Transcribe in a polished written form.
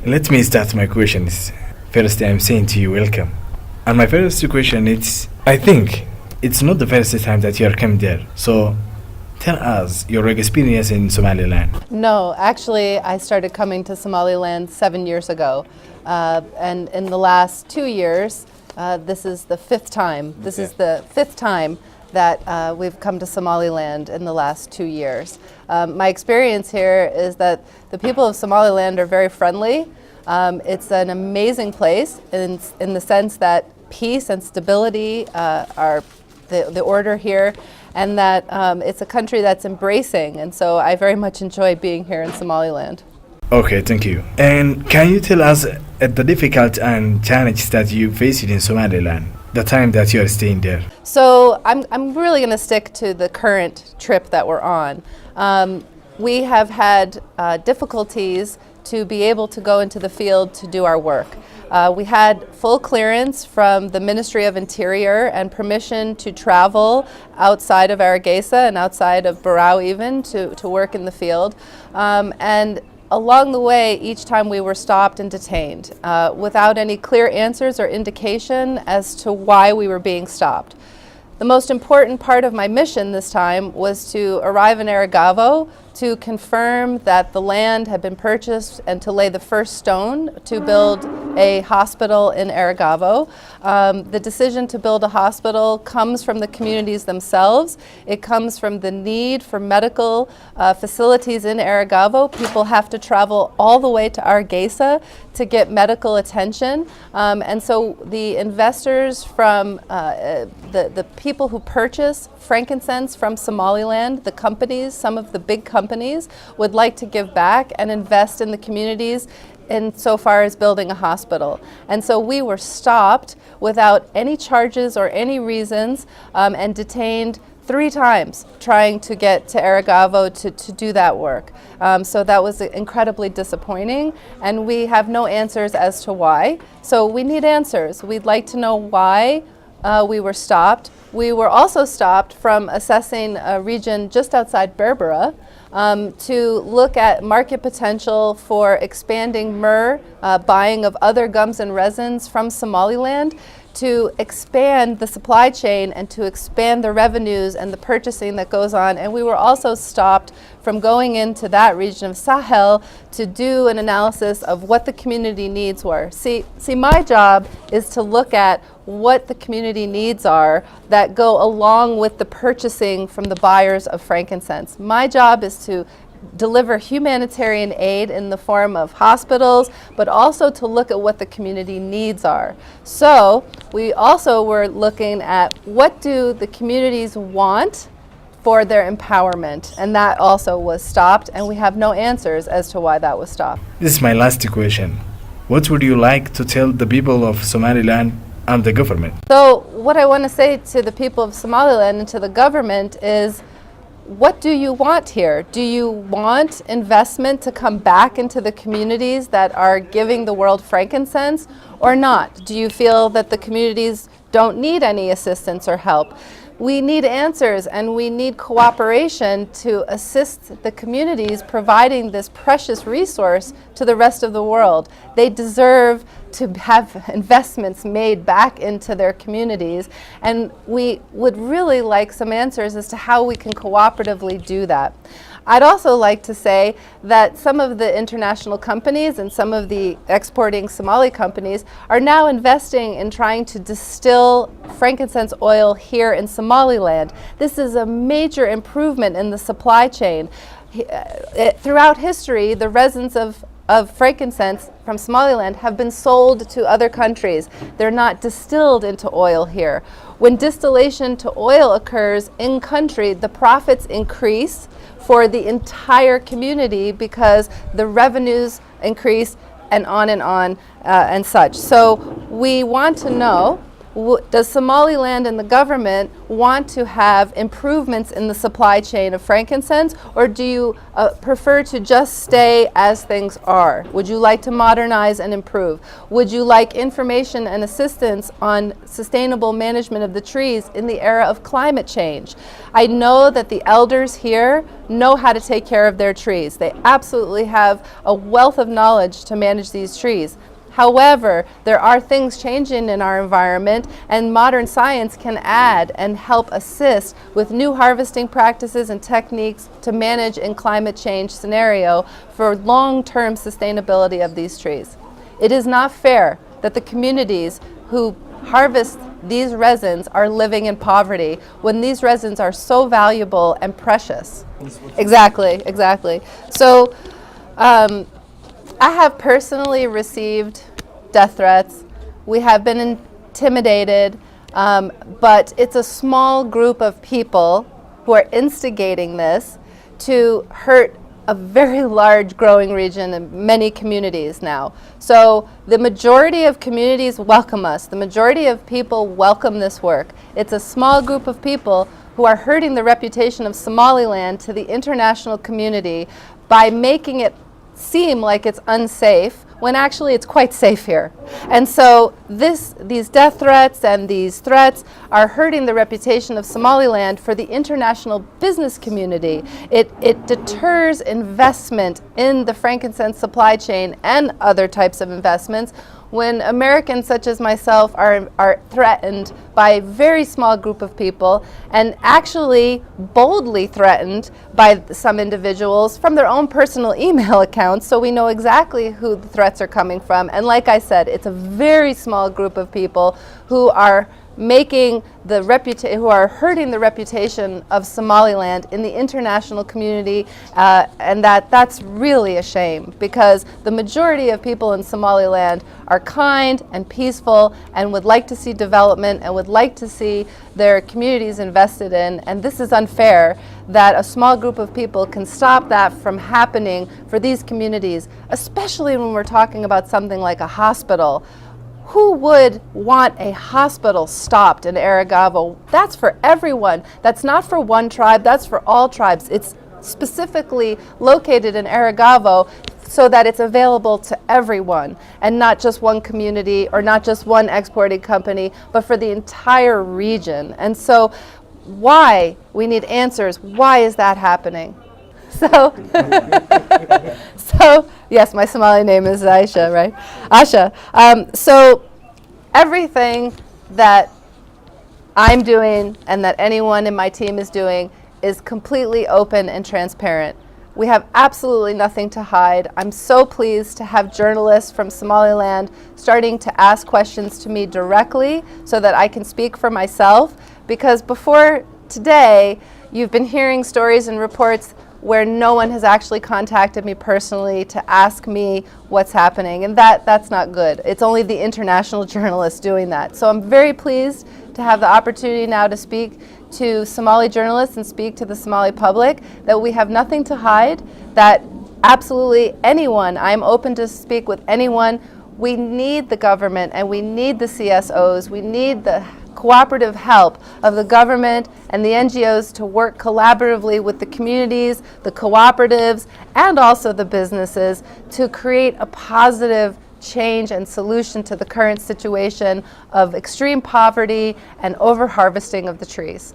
Let me start my questions. First, I'm saying to you, welcome. And my first question is, I think it's not the first time that you are coming there. So, tell us your experience in Somaliland. No, actually, I started coming to Somaliland 7 years ago. And in the last 2 years, this is the fifth time. This is the fifth time that we've come to Somaliland in the last 2 years. My experience here is that the people of Somaliland are very friendly. It's an amazing place in the sense that peace and stability are the order here, and that it's a country that's embracing, and so I very much enjoy being here in Somaliland. Okay, thank you. And can you tell us the difficult and challenges that you faced in Somaliland, the time that you are staying there? So I'm really going to stick to the current trip that we're on. We have had difficulties to be able to go into the field to do our work. We had full clearance from the Ministry of Interior and permission to travel outside of Hargeisa and outside of Barao even to work in the field. And along the way, each time we were stopped and detained without any clear answers or indication as to why we were being stopped. The most important part of my mission this time was to arrive in Aragavo to confirm that the land had been purchased and to lay the first stone to build a hospital in Aragavo. The decision to build a hospital comes from the communities themselves. It comes from the need for medical facilities in Aragavo. People have to travel all the way to Hargeisa to get medical attention. And so the investors from the people who purchase frankincense from Somaliland, the companies, some of the big companies, would like to give back and invest in the communities insofar as building a hospital. And so we were stopped without any charges or any reasons and detained 3 times trying to get to Aragavo to do that work. So that was incredibly disappointing, and we have no answers as to why. So we need answers. We'd like to know why we were stopped. We were also stopped from assessing a region just outside Berbera to look at market potential for expanding myrrh, buying of other gums and resins from Somaliland, to expand the supply chain and to expand the revenues and the purchasing that goes on. And we were also stopped from going into that region of Sahel to do an analysis of what the community needs were. See, my job is to look at what the community needs are that go along with the purchasing from the buyers of frankincense. My job is to deliver humanitarian aid in the form of hospitals, but also to look at what the community needs are. So we also were looking at what do the communities want for their empowerment, and that also was stopped, and we have no answers as to why that was stopped. This is my last question. What would you like to tell the people of Somaliland and the government? So what I want to say to the people of Somaliland and to the government is, what do you want here? Do you want investment to come back into the communities that are giving the world frankincense or not? Do you feel that the communities don't need any assistance or help? We need answers, and we need cooperation to assist the communities providing this precious resource to the rest of the world. They deserve to have investments made back into their communities, and we would really like some answers as to how we can cooperatively do that. I'd also like to say that some of the international companies and some of the exporting Somali companies are now investing in trying to distill frankincense oil here in Somaliland. This is a major improvement in the supply chain. Throughout history, the resins of frankincense from Somaliland have been sold to other countries. They're not distilled into oil here. When distillation to oil occurs in country, the profits increase for the entire community because the revenues increase and on and such. So we want to know Does Somaliland and the government want to have improvements in the supply chain of frankincense, or do you prefer to just stay as things are? Would you like to modernize and improve? Would you like information and assistance on sustainable management of the trees in the era of climate change? I know that the elders here know how to take care of their trees. They absolutely have a wealth of knowledge to manage these trees. However, there are things changing in our environment, and modern science can add and help assist with new harvesting practices and techniques to manage in climate change scenario for long-term sustainability of these trees. It is not fair that the communities who harvest these resins are living in poverty when these resins are so valuable and precious. Exactly. So, I have personally received death threats. We have been intimidated, but it's a small group of people who are instigating this to hurt a very large growing region and many communities now. So the majority of communities welcome us. The majority of people welcome this work. It's a small group of people who are hurting the reputation of Somaliland to the international community by making it seem like it's unsafe when actually it's quite safe here. And so these death threats and these threats are hurting the reputation of Somaliland for the international business community. It deters investment in the frankincense supply chain and other types of investments when Americans such as myself are threatened by a very small group of people, and actually boldly threatened by some individuals from their own personal email accounts, so we know exactly who the threats are coming from. And like I said, it's a very small group of people who are who are hurting the reputation of Somaliland in the international community, and that's really a shame, because the majority of people in Somaliland are kind and peaceful and would like to see development and would like to see their communities invested in, and this is unfair that a small group of people can stop that from happening for these communities, especially when we're talking about something like a hospital. Who would want a hospital stopped in Aragavo? That's for everyone. That's not for one tribe, that's for all tribes. It's specifically located in Aragavo so that it's available to everyone, and not just one community or not just one exporting company, but for the entire region. And so why? We need answers. Why is that happening? So yes, my Somali name is Aisha, right? Asha. So everything that I'm doing and that anyone in my team is doing is completely open and transparent. We have absolutely nothing to hide. I'm so pleased to have journalists from Somaliland starting to ask questions to me directly so that I can speak for myself, because before today, you've been hearing stories and reports where no one has actually contacted me personally to ask me what's happening, and that's not good. It's only the international journalists doing that. So I'm very pleased to have the opportunity now to speak to Somali journalists and speak to the Somali public, that we have nothing to hide, that absolutely anyone, I'm open to speak with anyone. We need the government and we need the CSOs, we need the cooperative help of the government and the NGOs to work collaboratively with the communities, the cooperatives, and also the businesses to create a positive change and solution to the current situation of extreme poverty and over-harvesting of the trees.